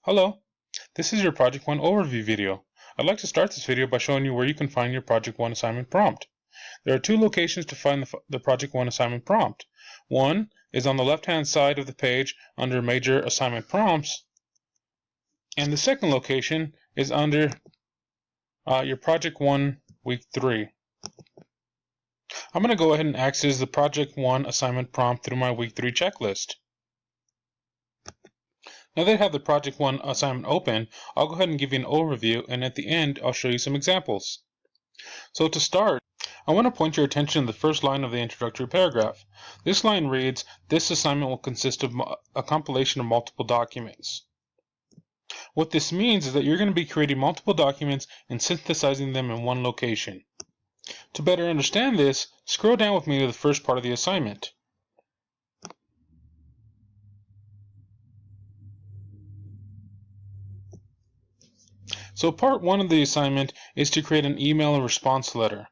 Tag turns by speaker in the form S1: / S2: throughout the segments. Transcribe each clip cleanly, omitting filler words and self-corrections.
S1: Hello, this is your Project 1 overview video. I'd like to start this video by showing you where you can find your Project 1 assignment prompt. There are two locations to find the Project 1 assignment prompt. One is on the left-hand side of the page under Major Assignment Prompts, and the second location is under your Project 1 Week 3. I'm going to go ahead and access the Project 1 assignment prompt through my Week 3 checklist. Now that I have the Project 1 assignment open, I'll go ahead and give you an overview, and at the end, I'll show you some examples. So to start, I want to point your attention to the first line of the introductory paragraph. This line reads, "This assignment will consist of a compilation of multiple documents." What this means is that you're going to be creating multiple documents and synthesizing them in one location. To better understand this, scroll down with me to the first part of the assignment. So part 1 of the assignment is to create an email and response letter.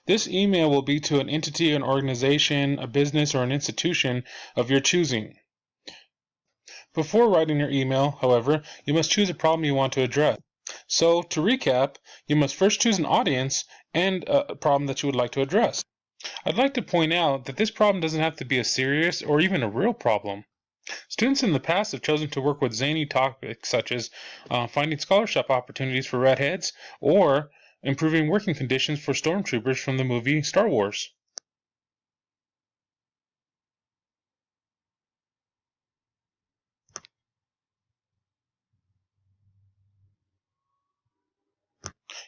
S1: This email will be to an entity, an organization, a business, or an institution of your choosing. Before writing your email, however, you must choose a problem you want to address. So to recap, you must first choose an audience and a problem that you would like to address. I'd like to point out that this problem doesn't have to be a serious or even a real problem. Students in the past have chosen to work with zany topics such as finding scholarship opportunities for redheads or improving working conditions for stormtroopers from the movie Star Wars.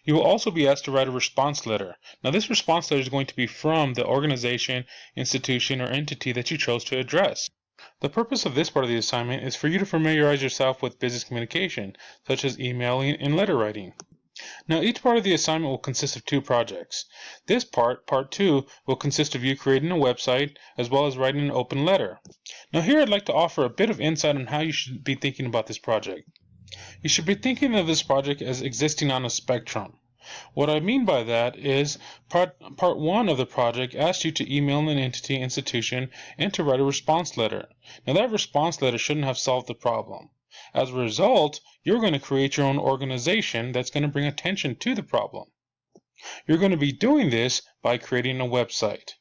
S1: You will also be asked to write a response letter. Now this response letter is going to be from the organization, institution, or entity that you chose to address. The purpose of this part of the assignment is for you to familiarize yourself with business communication, such as emailing and letter writing. Now each part of the assignment will consist of two projects. This part 2, will consist of you creating a website as well as writing an open letter. Now here I'd like to offer a bit of insight on how you should be thinking about this project. You should be thinking of this project as existing on a spectrum. What I mean by that is part 1 of the project asks you to email an entity, institution, and to write a response letter. Now that response letter shouldn't have solved the problem. As a result, you're going to create your own organization that's going to bring attention to the problem. You're going to be doing this by creating a website.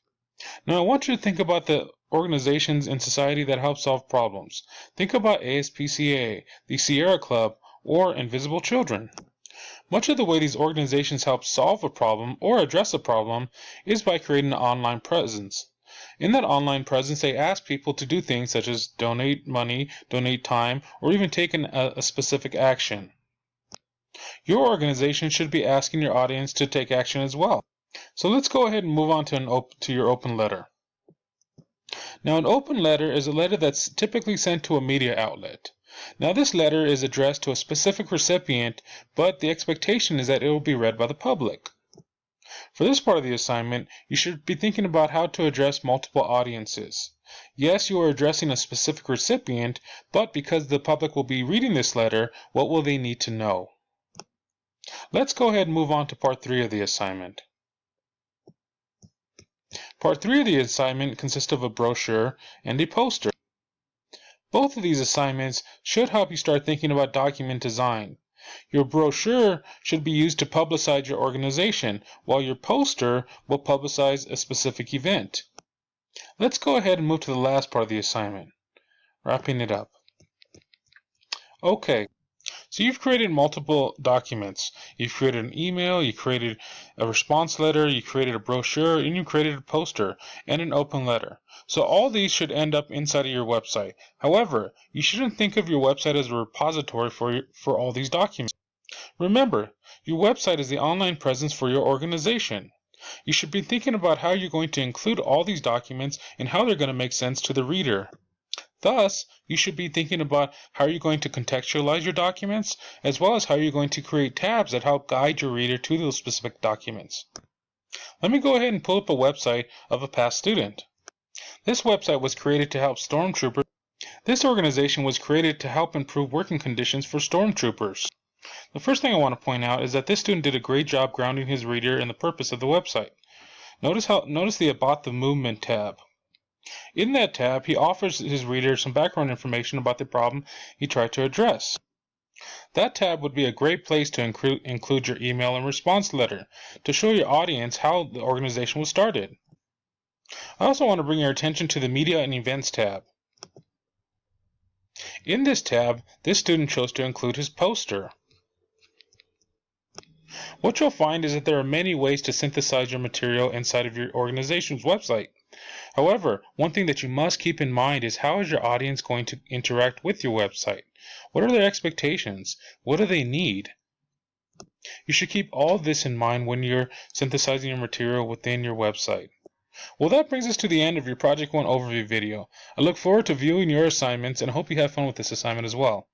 S1: Now I want you to think about the organizations in society that help solve problems. Think about ASPCA, the Sierra Club, or Invisible Children. Much of the way these organizations help solve a problem or address a problem is by creating an online presence. In that online presence, they ask people to do things such as donate money, donate time, or even take a specific action. Your organization should be asking your audience to take action as well. So let's go ahead and move on to your open letter. Now an open letter is a letter that's typically sent to a media outlet. Now this letter is addressed to a specific recipient, but the expectation is that it will be read by the public. For this part of the assignment, you should be thinking about how to address multiple audiences. Yes, you are addressing a specific recipient, but because the public will be reading this letter, what will they need to know? Let's go ahead and move on to part 3 of the assignment. Part 3 of the assignment consists of a brochure and a poster. Both of these assignments should help you start thinking about document design. Your brochure should be used to publicize your organization, while your poster will publicize a specific event. Let's go ahead and move to the last part of the assignment, wrapping it up. Okay, so you've created multiple documents. You've created an email, you created a response letter, you created a brochure, and you created a poster and an open letter. So all these should end up inside of your website. However, you shouldn't think of your website as a repository for all these documents. Remember, your website is the online presence for your organization. You should be thinking about how you're going to include all these documents and how they're going to make sense to the reader. Thus, you should be thinking about how you're going to contextualize your documents, as well as how you're going to create tabs that help guide your reader to those specific documents. Let me go ahead and pull up a website of a past student. This website was created to help stormtroopers. This organization was created to help improve working conditions for stormtroopers. The first thing I want to point out is that this student did a great job grounding his reader in the purpose of the website. Notice the About the Movement tab. In that tab, he offers his reader some background information about the problem he tried to address. That tab would be a great place to include your email and response letter to show your audience how the organization was started. I also want to bring your attention to the Media and Events tab. In this tab, this student chose to include his poster. What you'll find is that there are many ways to synthesize your material inside of your organization's website. However, one thing that you must keep in mind is how is your audience going to interact with your website? What are their expectations? What do they need? You should keep all this in mind when you're synthesizing your material within your website. Well, that brings us to the end of your Project 1 overview video. I look forward to viewing your assignments and hope you have fun with this assignment as well.